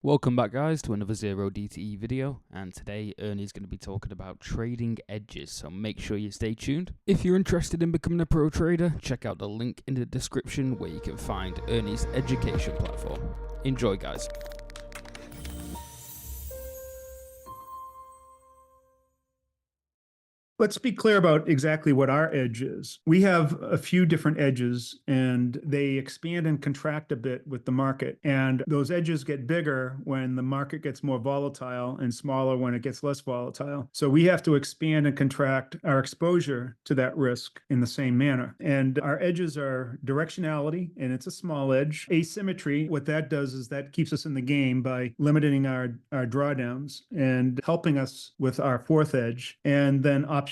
Welcome back guys to another Zero DTE video, and today Ernie's going to be talking about trading edges, so make sure you stay tuned. If you're interested in becoming a pro trader, check out the link in the description where you can find Ernie's education platform. Enjoy guys. Let's be clear about exactly what our edge is. We have a few different edges and they expand and contract a bit with the market. And those edges get bigger when the market gets more volatile and smaller when it gets less volatile. So we have to expand and contract our exposure to that risk in the same manner. And our edges are directionality, and it's a small edge. Asymmetry, what that does is that keeps us in the game by limiting our drawdowns and helping us with our fourth edge. And then optionality,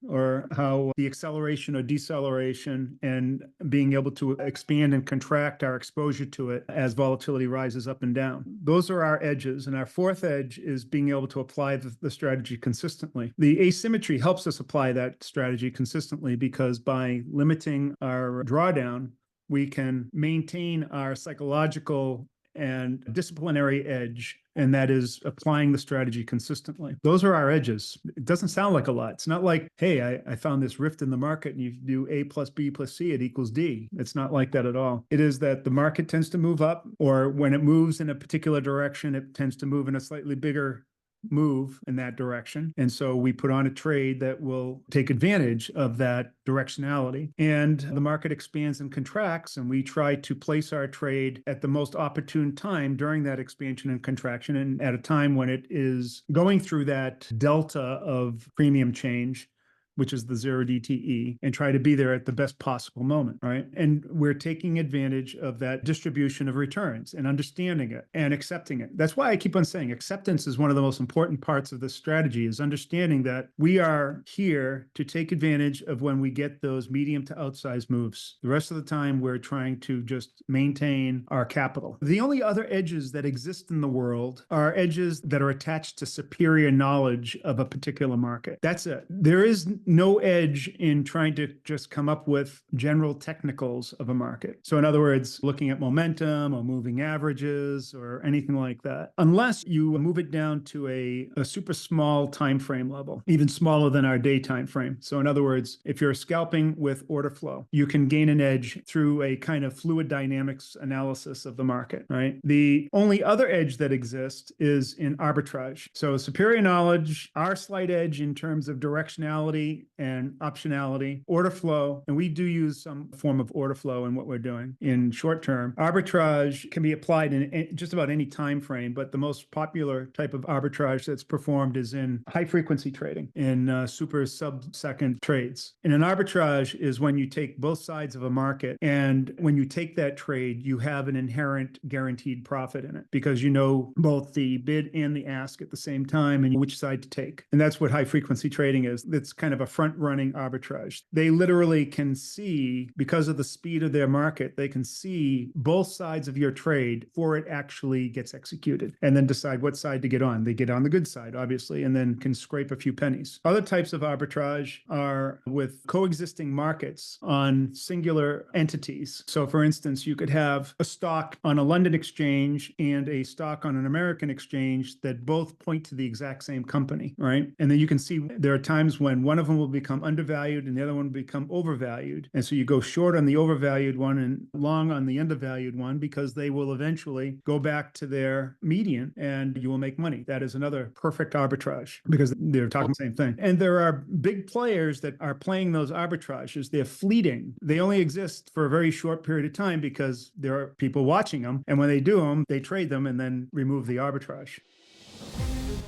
or how the acceleration or deceleration and being able to expand and contract our exposure to it as volatility rises up and down. Those are our edges. And our fourth edge is being able to apply the strategy consistently. The asymmetry helps us apply that strategy consistently because by limiting our drawdown, we can maintain our psychological and disciplinary edge, and that is applying the strategy consistently. Those are our edges. It doesn't sound like a lot. It's not like, hey, I found this rift in the market and you do A plus B plus C, it equals D. It's not like that at all. It is that the market tends to move up, or when it moves in a particular direction, it tends to move in a slightly bigger move in that direction. And so we put on a trade that will take advantage of that directionality. And the market expands and contracts, and we try to place our trade at the most opportune time during that expansion and contraction, and at a time when it is going through that delta of premium change, which is the zero DTE, and try to be there at the best possible moment, right? And we're taking advantage of that distribution of returns and understanding it and accepting it. That's why I keep on saying acceptance is one of the most important parts of this strategy, is understanding that we are here to take advantage of when we get those medium to outsized moves. The rest of the time, we're trying to just maintain our capital. The only other edges that exist in the world are edges that are attached to superior knowledge of a particular market. That's it. There is no edge in trying to just come up with general technicals of a market. So in other words, looking at momentum or moving averages or anything like that, unless you move it down to a super small time frame level, even smaller than our day time frame. So in other words, if you're scalping with order flow, you can gain an edge through a kind of fluid dynamics analysis of the market, right? The only other edge that exists is in arbitrage. So superior knowledge, our slight edge in terms of directionality and optionality, order flow, and we do use some form of order flow in what we're doing in short term. Arbitrage can be applied in just about any time frame, but the most popular type of arbitrage that's performed is in high frequency trading, in super sub-second trades. And an arbitrage is when you take both sides of a market, and when you take that trade, you have an inherent guaranteed profit in it because you know both the bid and the ask at the same time and which side to take. And that's what high frequency trading is. It's kind of a front-running arbitrage. They literally can see, because of the speed of their market, they can see both sides of your trade before it actually gets executed, and then decide what side to get on. They get on the good side, obviously, and then can scrape a few pennies. Other types of arbitrage are with coexisting markets on singular entities. So for instance, you could have a stock on a London exchange and a stock on an American exchange that both point to the exact same company, right? And then you can see there are times when one of them will become undervalued and the other one will become overvalued. And so you go short on the overvalued one and long on the undervalued one, because they will eventually go back to their median and you will make money. That is another perfect arbitrage because they're talking the same thing. And there are big players that are playing those arbitrages. They're fleeting. They only exist for a very short period of time because there are people watching them. And when they do them, they trade them and then remove the arbitrage.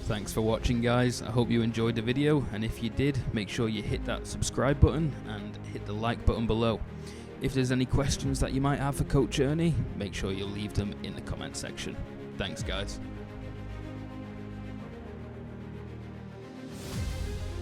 Thanks for watching guys, I hope you enjoyed the video, and if you did, make sure you hit that subscribe button and hit the like button below. If there's any questions that you might have for Coach Ernie, make sure you leave them in the comment section. Thanks guys.